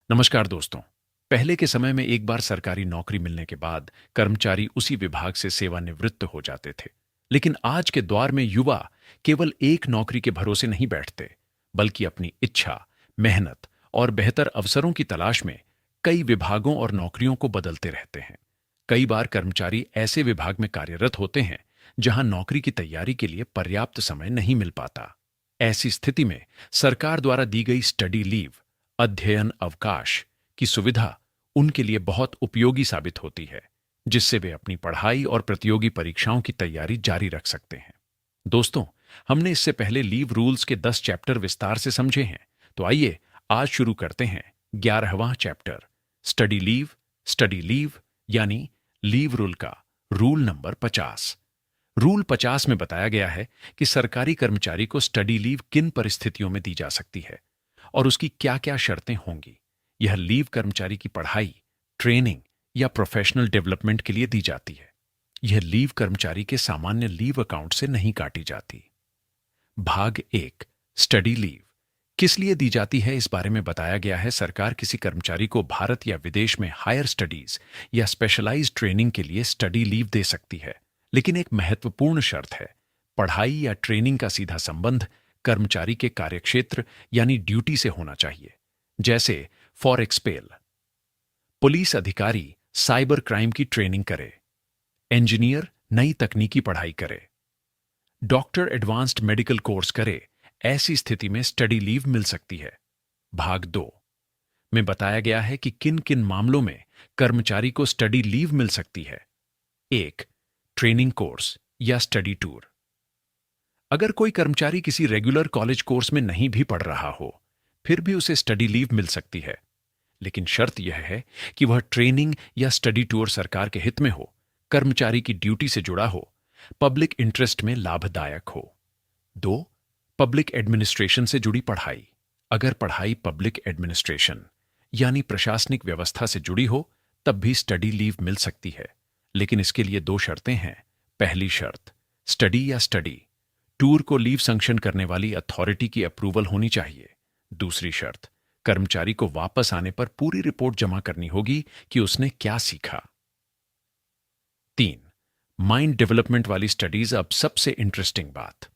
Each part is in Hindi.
नमस्कार दोस्तों। पहले के समय में एक बार सरकारी नौकरी मिलने के बाद कर्मचारी उसी विभाग से सेवानिवृत्त हो जाते थे। लेकिन आज के दौर में युवा केवल एक नौकरी के भरोसे नहीं बैठते, बल्कि अपनी इच्छा, मेहनत और बेहतर अवसरों की तलाश में कई विभागों और नौकरियों को बदलते रहते हैं। कई बार कर्मचारी ऐसे विभाग में कार्यरत होते हैं जहां नौकरी की तैयारी के लिए पर्याप्त समय नहीं मिल पाता। ऐसी स्थिति में सरकार द्वारा दी गई स्टडी लीव, अध्ययन अवकाश की सुविधा उनके लिए बहुत उपयोगी साबित होती है, जिससे वे अपनी पढ़ाई और प्रतियोगी परीक्षाओं की तैयारी जारी रख सकते हैं। दोस्तों, हमने इससे पहले लीव रूल्स के 10 चैप्टर विस्तार से समझे हैं, तो आइए आज शुरू करते हैं 11वां चैप्टर, स्टडी लीव यानी लीव रूल का रूल नंबर 50। रूल 50 में बताया गया है कि सरकारी कर्मचारी को स्टडी लीव किन परिस्थितियों में दी जा सकती है और उसकी क्या क्या शर्तें होंगी। यह लीव कर्मचारी की पढ़ाई, ट्रेनिंग या प्रोफेशनल डेवलपमेंट के लिए दी जाती है। यह लीव कर्मचारी के सामान्य लीव अकाउंट से नहीं काटी जाती। भाग 1, स्टडी लीव किस लिए दी जाती है, इस बारे में बताया गया है। सरकार किसी कर्मचारी को भारत या विदेश में हायर स्टडीज या स्पेशलाइज्ड ट्रेनिंग के लिए स्टडी लीव दे सकती है, लेकिन एक महत्वपूर्ण शर्त है। पढ़ाई या ट्रेनिंग का सीधा संबंध कर्मचारी के कार्यक्षेत्र यानी ड्यूटी से होना चाहिए। जैसे फॉर एक्सपेल, पुलिस अधिकारी साइबर क्राइम की ट्रेनिंग करे, इंजीनियर नई तकनीकी पढ़ाई करे, डॉक्टर एडवांस्ड मेडिकल कोर्स करे। ऐसी स्थिति में स्टडी लीव मिल सकती है। भाग 2 में बताया गया है कि किन किन मामलों में कर्मचारी को स्टडी लीव मिल सकती है। 1, ट्रेनिंग कोर्स या स्टडी टूर। अगर कोई कर्मचारी किसी रेगुलर कॉलेज कोर्स में नहीं भी पढ़ रहा हो, फिर भी उसे स्टडी लीव मिल सकती है, लेकिन शर्त यह है कि वह ट्रेनिंग या स्टडी टूर सरकार के हित में हो, कर्मचारी की ड्यूटी से जुड़ा हो, पब्लिक इंटरेस्ट में लाभदायक हो। 2, पब्लिक एडमिनिस्ट्रेशन से जुड़ी पढ़ाई। अगर पढ़ाई पब्लिक एडमिनिस्ट्रेशन यानी प्रशासनिक व्यवस्था से जुड़ी हो, तब भी स्टडी लीव मिल सकती है, लेकिन इसके लिए 2 शर्तें हैं। पहली शर्त, स्टडी या स्टडी टूर को लीव सैंक्शन करने वाली अथॉरिटी की अप्रूवल होनी चाहिए। दूसरी शर्त, कर्मचारी को वापस आने पर पूरी रिपोर्ट जमा करनी होगी कि उसने क्या सीखा। 3, माइंड डेवलपमेंट वाली स्टडीज। अब सबसे इंटरेस्टिंग बात,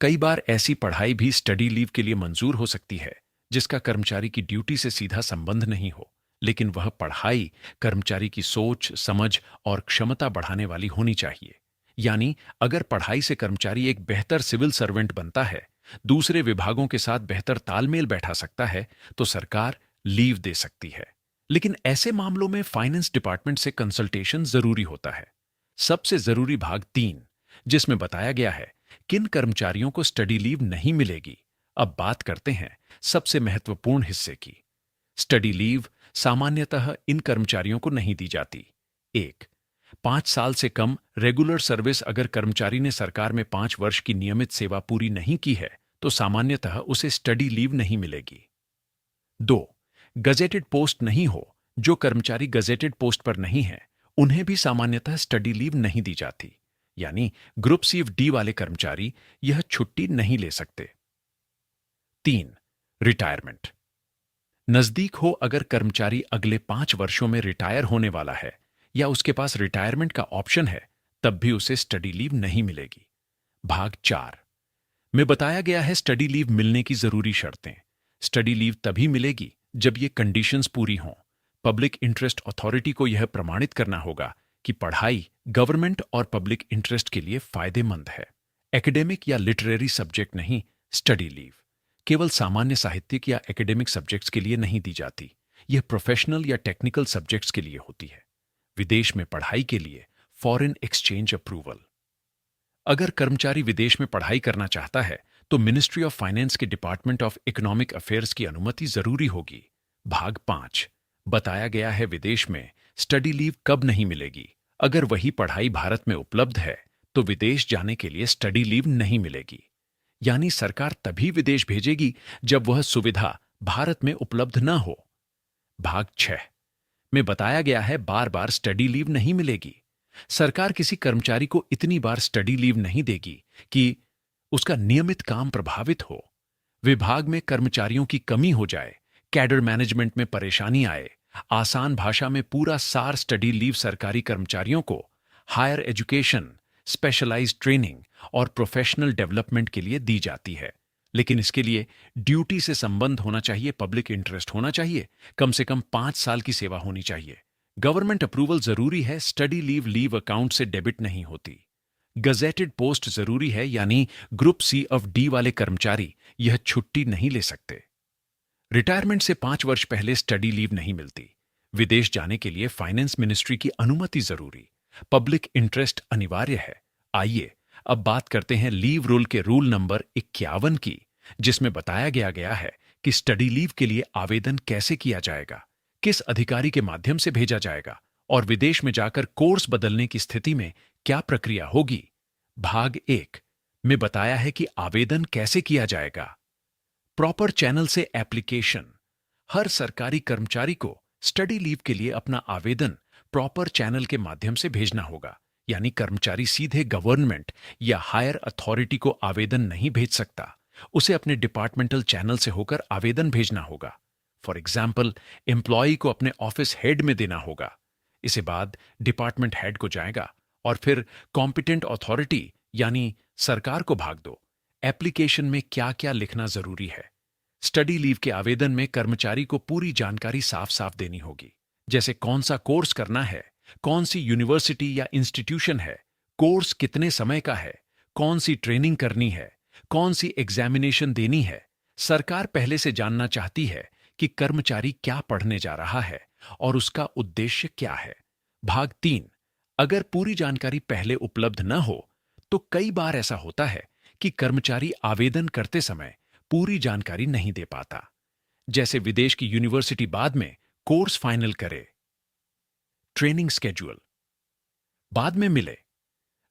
कई बार ऐसी पढ़ाई भी स्टडी लीव के लिए मंजूर हो सकती है जिसका कर्मचारी की ड्यूटी से सीधा संबंध नहीं हो, लेकिन वह पढ़ाई कर्मचारी की सोच, समझ और क्षमता बढ़ाने वाली होनी चाहिए। यानी अगर पढ़ाई से कर्मचारी एक बेहतर सिविल सर्वेंट बनता है, दूसरे विभागों के साथ बेहतर तालमेल बैठा सकता है, तो सरकार लीव दे सकती है। लेकिन ऐसे मामलों में फाइनेंस डिपार्टमेंट से कंसल्टेशन जरूरी होता है। सबसे जरूरी भाग 3, जिसमें बताया गया है किन कर्मचारियों को स्टडी लीव नहीं मिलेगी। अब बात करते हैं सबसे महत्वपूर्ण हिस्से की। स्टडी लीव सामान्यतः इन कर्मचारियों को नहीं दी जाती। 1, 5 साल से कम रेगुलर सर्विस। अगर कर्मचारी ने सरकार में 5 वर्ष की नियमित सेवा पूरी नहीं की है, तो सामान्यतः उसे स्टडी लीव नहीं मिलेगी। 2, गजेटेड पोस्ट नहीं हो। जो कर्मचारी गजेटेड पोस्ट पर नहीं है, उन्हें भी सामान्यतः स्टडी लीव नहीं दी जाती। यानी ग्रुप सी-डी वाले कर्मचारी यह छुट्टी नहीं ले सकते। 3, रिटायरमेंट नजदीक हो। अगर कर्मचारी अगले 5 वर्षों में रिटायर होने वाला है या उसके पास रिटायरमेंट का ऑप्शन है, तब भी उसे स्टडी लीव नहीं मिलेगी। भाग 4 में बताया गया है स्टडी लीव मिलने की जरूरी शर्तें। स्टडी लीव तभी मिलेगी जब ये कंडीशंस पूरी हों। पब्लिक इंटरेस्ट अथॉरिटी को यह प्रमाणित करना होगा कि पढ़ाई गवर्नमेंट और पब्लिक इंटरेस्ट के लिए फायदेमंद है। एकेडमिक या लिटरेरी सब्जेक्ट नहीं। स्टडी लीव केवल सामान्य साहित्यिक या एकेडमिक सब्जेक्ट्स के लिए नहीं दी जाती, यह प्रोफेशनल या टेक्निकल सब्जेक्ट्स के लिए होती है। विदेश में पढ़ाई के लिए फॉरेन एक्सचेंज अप्रूवल। अगर कर्मचारी विदेश में पढ़ाई करना चाहता है, तो मिनिस्ट्री ऑफ फाइनेंस के डिपार्टमेंट ऑफ इकोनॉमिक अफेयर्स की अनुमति जरूरी होगी। भाग 5 बताया गया है विदेश में स्टडी लीव कब नहीं मिलेगी। अगर वही पढ़ाई भारत में उपलब्ध है, तो विदेश जाने के लिए स्टडी लीव नहीं मिलेगी। यानी सरकार तभी विदेश भेजेगी जब वह सुविधा भारत में उपलब्ध न हो। भाग 6 में बताया गया है बार बार स्टडी लीव नहीं मिलेगी। सरकार किसी कर्मचारी को इतनी बार स्टडी लीव नहीं देगी कि उसका नियमित काम प्रभावित हो, विभाग में कर्मचारियों की कमी हो जाए, कैडर मैनेजमेंट में परेशानी आए, आसान भाषा में पूरा सार स्टडी लीव सरकारी कर्मचारियों को हायर एजुकेशन, स्पेशलाइज्ड ट्रेनिंग और प्रोफेशनल डेवलपमेंट के लिए दी जाती है। लेकिन इसके लिए ड्यूटी से संबंध होना चाहिए, पब्लिक इंटरेस्ट होना चाहिए, कम से कम 5 साल की सेवा होनी चाहिए। गवर्नमेंट अप्रूवल जरूरी है, स्टडी लीव लीव अकाउंट से डेबिट नहीं होती। गजेटेड पोस्ट जरूरी है, यानी ग्रुप सी ऑफ डी वाले कर्मचारी यह छुट्टी नहीं ले सकते। रिटायरमेंट से 5 वर्ष पहले स्टडी लीव नहीं मिलती। विदेश जाने के लिए फाइनेंस मिनिस्ट्री की अनुमति जरूरी। पब्लिक इंटरेस्ट अनिवार्य है। आइए अब बात करते हैं लीव रूल के रूल नंबर 51 की, जिसमें बताया गया है कि स्टडी लीव के लिए आवेदन कैसे किया जाएगा, किस अधिकारी के माध्यम से भेजा जाएगा और विदेश में जाकर कोर्स बदलने की स्थिति में क्या प्रक्रिया होगी। भाग 1 में बताया है कि आवेदन कैसे किया जाएगा। प्रॉपर चैनल से एप्लीकेशन। हर सरकारी कर्मचारी को स्टडी लीव के लिए अपना आवेदन प्रॉपर चैनल के माध्यम से भेजना होगा, यानी कर्मचारी सीधे गवर्नमेंट या हायर अथॉरिटी को आवेदन नहीं भेज सकता। उसे अपने डिपार्टमेंटल चैनल से होकर आवेदन भेजना होगा। फॉर एग्जाम्पल, एम्प्लॉय को अपने ऑफिस हेड में देना होगा। इसे बाद डिपार्टमेंट हेड को जाएगा और फिर कॉम्पिटेंट अथॉरिटी यानी सरकार को भाग दो। एप्लीकेशन में क्या क्या लिखना जरूरी है। स्टडी लीव के आवेदन में कर्मचारी को पूरी जानकारी साफ साफ देनी होगी, जैसे कौन सा कोर्स करना है, कौन सी यूनिवर्सिटी या इंस्टीट्यूशन है, कोर्स कितने समय का है, कौन सी ट्रेनिंग करनी है, कौन सी एग्जामिनेशन देनी है। सरकार पहले से जानना चाहती है कि कर्मचारी क्या पढ़ने जा रहा है और उसका उद्देश्य क्या है। भाग 3, अगर पूरी जानकारी पहले उपलब्ध न हो तो कई बार ऐसा होता है कि कर्मचारी आवेदन करते समय पूरी जानकारी नहीं दे पाता, जैसे विदेश की यूनिवर्सिटी बाद में कोर्स फाइनल करे, ट्रेनिंग स्केड्यूल बाद में मिले,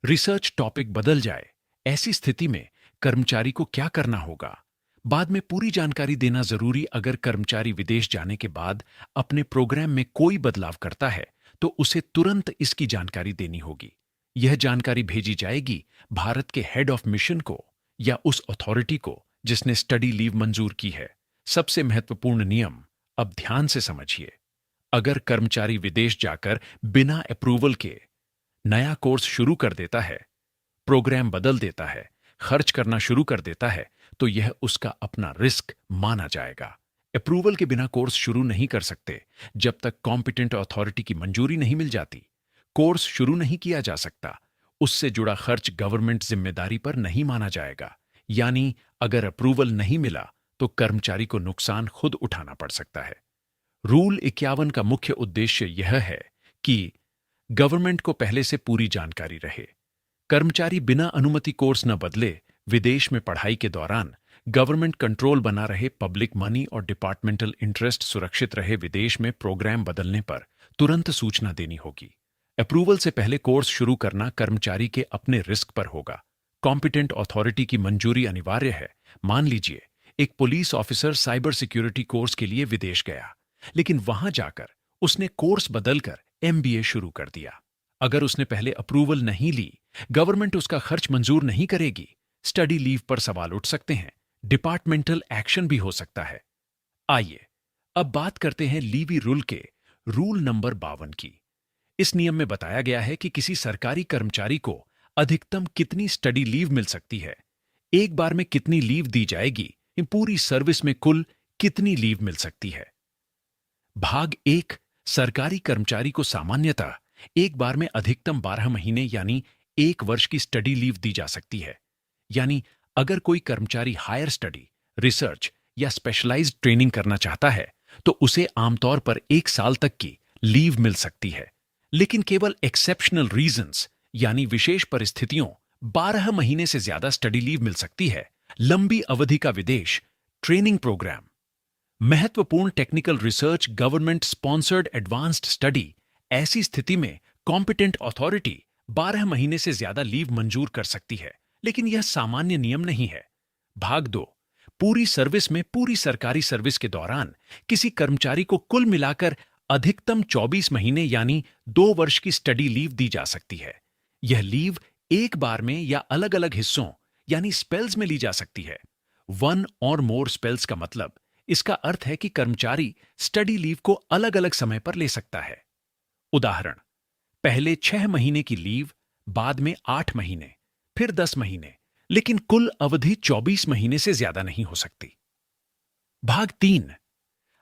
रिसर्च टॉपिक बदल जाए। ऐसी स्थिति में कर्मचारी को क्या करना होगा। बाद में पूरी जानकारी देना जरूरी। अगर कर्मचारी विदेश जाने के बाद अपने प्रोग्राम में कोई बदलाव करता है तो उसे तुरंत इसकी जानकारी देनी होगी। यह जानकारी भेजी जाएगी भारत के हेड ऑफ मिशन को या उस अथॉरिटी को जिसने स्टडी लीव मंजूर की है। सबसे महत्वपूर्ण नियम अब ध्यान से समझिए। अगर कर्मचारी विदेश जाकर बिना अप्रूवल के नया कोर्स शुरू कर देता है, प्रोग्राम बदल देता है, खर्च करना शुरू कर देता है, तो यह उसका अपना रिस्क माना जाएगा। अप्रूवल के बिना कोर्स शुरू नहीं कर सकते जब तक कॉम्पिटेंट अथॉरिटी की मंजूरी नहीं मिल जाती। कोर्स शुरू नहीं किया जा सकता, उससे जुड़ा खर्च गवर्नमेंट जिम्मेदारी पर नहीं माना जाएगा। यानी अगर अप्रूवल नहीं मिला तो कर्मचारी को नुकसान खुद उठाना पड़ सकता है। रूल 51 का मुख्य उद्देश्य यह है कि गवर्नमेंट को पहले से पूरी जानकारी रहे, कर्मचारी बिना अनुमति कोर्स न बदले, विदेश में पढ़ाई के दौरान गवर्नमेंट कंट्रोल बना रहे, पब्लिक मनी और डिपार्टमेंटल इंटरेस्ट सुरक्षित रहे। विदेश में प्रोग्राम बदलने पर तुरंत सूचना देनी होगी। अप्रूवल से पहले कोर्स शुरू करना कर्मचारी के अपने रिस्क पर होगा। कॉम्पिटेंट अथॉरिटी की मंजूरी अनिवार्य है। मान लीजिए एक police officer cyber security course के लिए विदेश गया, लेकिन वहां जाकर उसने कोर्स बदलकर एमबीए शुरू कर दिया। अगर उसने पहले अप्रूवल नहीं ली, गवर्नमेंट उसका खर्च मंजूर नहीं करेगी। स्टडी लीव पर सवाल उठ सकते हैं, डिपार्टमेंटल एक्शन भी हो सकता है। आइए अब बात करते हैं लीवी रूल के रूल नंबर 52 की। इस नियम में बताया गया है कि किसी सरकारी कर्मचारी को अधिकतम कितनी स्टडी लीव मिल सकती है, एक बार में कितनी लीव दी जाएगी, पूरी सर्विस में कुल कितनी लीव मिल सकती है। भाग 1, सरकारी कर्मचारी को सामान्यतः एक बार में अधिकतम 12 महीने यानी 1 वर्ष की स्टडी लीव दी जा सकती है। यानी अगर कोई कर्मचारी हायर स्टडी, रिसर्च या स्पेशलाइज्ड ट्रेनिंग करना चाहता है तो उसे आमतौर पर 1 साल तक की लीव मिल सकती है। लेकिन केवल एक्सेप्शनल रीजंस यानी विशेष परिस्थितियों 12 महीने से ज्यादा स्टडी लीव मिल सकती है। लंबी अवधि का विदेश ट्रेनिंग प्रोग्राम, महत्वपूर्ण technical research, government sponsored advanced study, ऐसी स्थिति में कॉम्पिटेंट अथॉरिटी 12 महीने से ज्यादा लीव मंजूर कर सकती है, लेकिन यह सामान्य नियम नहीं है। भाग 2, पूरी सर्विस में पूरी सरकारी सर्विस के दौरान किसी कर्मचारी को कुल मिलाकर अधिकतम 24 महीने यानी 2 वर्ष की स्टडी लीव दी जा सकती है। यह लीव एक बार में या अलग अलग हिस्सों यानी स्पेल्स में ली जा सकती है। 1 और मोर स्पेल्स का मतलब इसका अर्थ है कि कर्मचारी स्टडी लीव को अलग अलग समय पर ले सकता है। उदाहरण, पहले 6 महीने की लीव, बाद में 8 महीने, फिर 10 महीने, लेकिन कुल अवधि 24 महीने से ज्यादा नहीं हो सकती। भाग 3।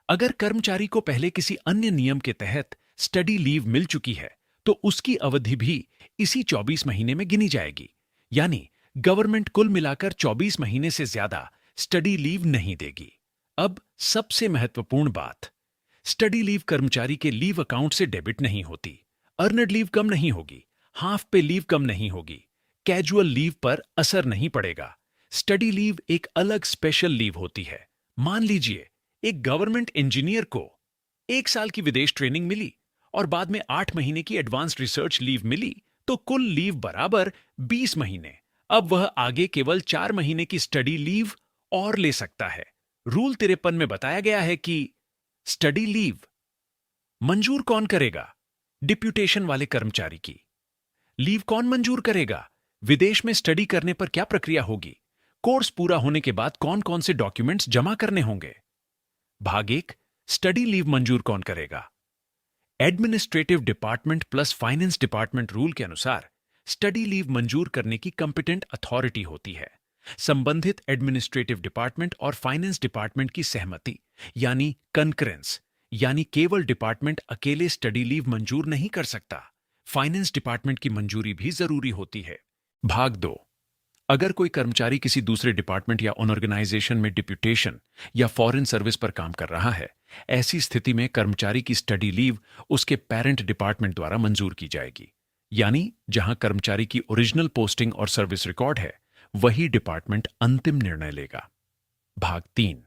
अगर कर्मचारी को पहले किसी अन्य नियम के तहत स्टडी लीव मिल चुकी है तो उसकी अवधि भी इसी 24 महीने में गिनी जाएगी। यानी गवर्नमेंट कुल मिलाकर 24 महीने से ज्यादा स्टडी लीव नहीं देगी। अब सबसे महत्वपूर्ण बात, स्टडी लीव कर्मचारी के लीव अकाउंट से डेबिट नहीं होती। अर्नड लीव कम नहीं होगी, हाफ पे लीव कम नहीं होगी, कैजुअल लीव पर असर नहीं पड़ेगा। स्टडी लीव एक अलग स्पेशल लीव होती है। मान लीजिए एक गवर्नमेंट इंजीनियर को 1 साल की विदेश ट्रेनिंग मिली और बाद में 8 महीने की एडवांस रिसर्च लीव मिली, तो कुल लीव बराबर 20 महीने। अब वह आगे केवल 4 महीने की स्टडी लीव और ले सकता है। रूल 53 में बताया गया है कि स्टडी लीव मंजूर कौन करेगा? डिप्यूटेशन वाले कर्मचारी की। लीव कौन मंजूर करेगा? विदेश में स्टडी करने पर क्या प्रक्रिया होगी? कोर्स पूरा होने के बाद कौन कौन से डॉक्यूमेंट्स जमा करने होंगे? भाग 1, स्टडी लीव मंजूर कौन करेगा? Administrative department plus finance department rule के अनुसार स्टडी लीव मंजूर करने की कंपिटेंट अथॉरिटी होती है। संबंधित एडमिनिस्ट्रेटिव डिपार्टमेंट और फाइनेंस डिपार्टमेंट की सहमति यानी कंकरेंस, यानी केवल डिपार्टमेंट अकेले स्टडी लीव मंजूर नहीं कर सकता, फाइनेंस डिपार्टमेंट की मंजूरी भी जरूरी होती है। भाग 2। अगर कोई कर्मचारी किसी दूसरे डिपार्टमेंट या ऑर्गेनाइजेशन में डिप्यूटेशन या फॉरेन सर्विस पर काम कर रहा है, ऐसी स्थिति में कर्मचारी की स्टडी लीव उसके पेरेंट डिपार्टमेंट द्वारा मंजूर की जाएगी। यानी जहां कर्मचारी की ओरिजिनल पोस्टिंग और सर्विस रिकॉर्ड है, वही डिपार्टमेंट अंतिम निर्णय लेगा। भाग 3।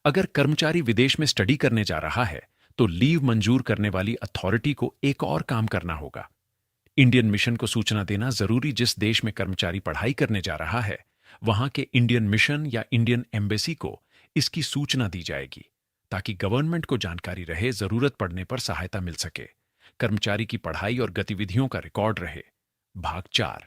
अगर कर्मचारी विदेश में स्टडी करने जा रहा है तो लीव मंजूर करने वाली अथॉरिटी को एक और काम करना होगा। इंडियन मिशन को सूचना देना जरूरी। जिस देश में कर्मचारी पढ़ाई करने जा रहा है, वहां के इंडियन मिशन या इंडियन एम्बेसी को इसकी सूचना दी जाएगी ताकि गवर्नमेंट को जानकारी रहे, जरूरत पड़ने पर सहायता मिल सके, कर्मचारी की पढ़ाई और गतिविधियों का रिकॉर्ड रहे। भाग 4।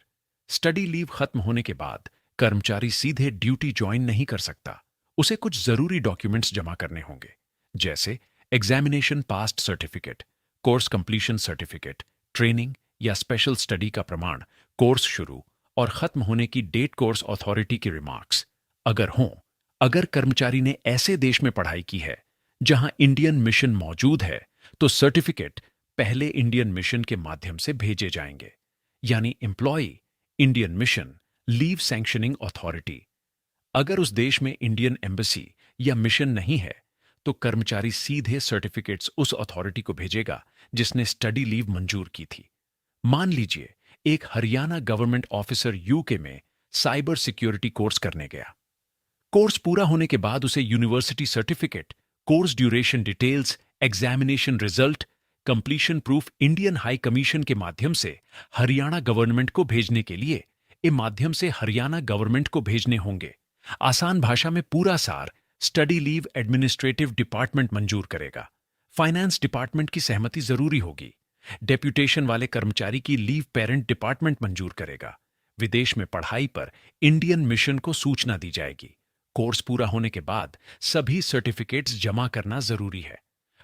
स्टडी लीव खत्म होने के बाद कर्मचारी सीधे ड्यूटी ज्वाइन नहीं कर सकता। उसे कुछ जरूरी डॉक्यूमेंट्स जमा करने होंगे, जैसे examination past certificate, course completion certificate, training या स्पेशल स्टडी का प्रमाण, कोर्स शुरू और खत्म होने की डेट, कोर्स अथॉरिटी की रिमार्क्स अगर हों। अगर कर्मचारी ने ऐसे देश में पढ़ाई की है जहां इंडियन मिशन मौजूद है तो सर्टिफिकेट पहले इंडियन मिशन के माध्यम से भेजे जाएंगे, यानी employ, Indian mission, leave sanctioning authority. अगर उस देश में इंडियन एम्बेसी या मिशन नहीं है तो कर्मचारी सीधे सर्टिफिकेट्स उस अथॉरिटी को भेजेगा जिसने स्टडी लीव मंजूर की थी। मान लीजिए एक हरियाणा गवर्नमेंट ऑफिसर यूके में साइबर सिक्योरिटी कोर्स करने गया। कोर्स पूरा होने के बाद उसे university certificate, course duration details, examination result, completion proof Indian high commission के माध्यम से हरियाणा गवर्नमेंट को भेजने के लिए माध्यम से हरियाणा गवर्नमेंट को भेजने होंगे। आसान भाषा में पूरा सार, स्टडी लीव एडमिनिस्ट्रेटिव डिपार्टमेंट मंजूर करेगा। फाइनेंस डिपार्टमेंट की सहमति जरूरी होगी। डेप्यूटेशन वाले कर्मचारी की लीव पेरेंट डिपार्टमेंट मंजूर करेगा। विदेश में पढ़ाई पर इंडियन मिशन को सूचना दी जाएगी। कोर्स पूरा होने के बाद सभी सर्टिफिकेट्स जमा करना जरूरी है।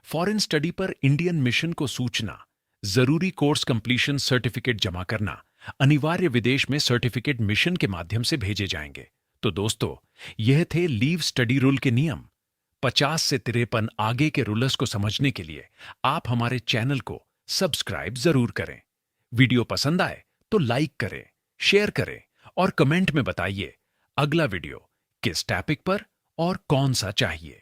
फॉरेन स्टडी पर इंडियन मिशन को सूचना, जरूरी कोर्स कंप्लीशन सर्टिफिकेट जमा करना अनिवार्य, विदेश में सर्टिफिकेट मिशन के माध्यम से भेजे जाएंगे। तो दोस्तों, यह थे लीव स्टडी रूल के नियम। 50 से 53 आगे के रूल्स को समझने के लिए आप हमारे चैनल को सब्सक्राइब जरूर करें। वीडियो पसंद आए तो लाइक करें, शेयर करें और कमेंट में बताइए अगला वीडियो किस टॉपिक पर और कौन सा चाहिए।